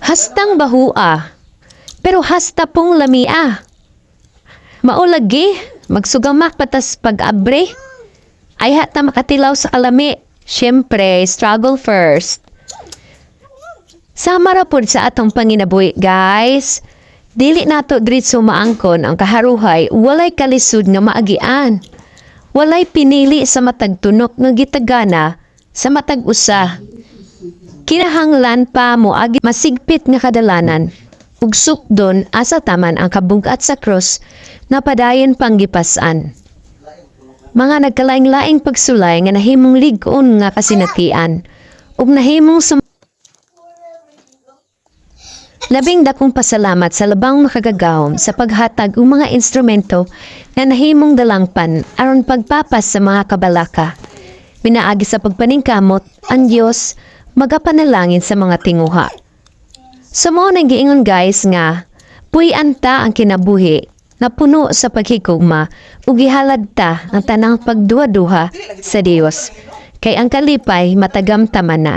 Hastang bahua, pero hasta pong lamia. Maulagi, magsugamak patas pag-abre. Ay hata makatilaw sa alami. Siyempre, struggle first. Sama ra pod sa atong panginabuhi, guys. Dili nato diretso maangkon ang kaharuhay, walay kalisud nga maagian. Walay pinili sa matag tunok nga gitagana sa matag usa. Kinahanglan pa mo agi masigpit nga kadalanan. Ug sukdon asa taman ang kabugat sa cross na padayon panggipasan. Mga nagkalaing-laing pagsulay nga nahimong lig-on nga kasinatian ug nahimong labing dakong pasalamat sa labang makagagahom sa paghatag og mga instrumento na nahimong dalangpan aron pagpapas sa mga kabalaka. Pinaagi sa pagpaningkamot ang Dios magapanalangin sa mga tinguha. Sa mo nang giingon guys nga, puy-an ta ang kinabuhi na puno sa paghigugma ug gihalad ta ang tanang pagduha-duha sa Dios. Kay ang kalipay matagamtaman na.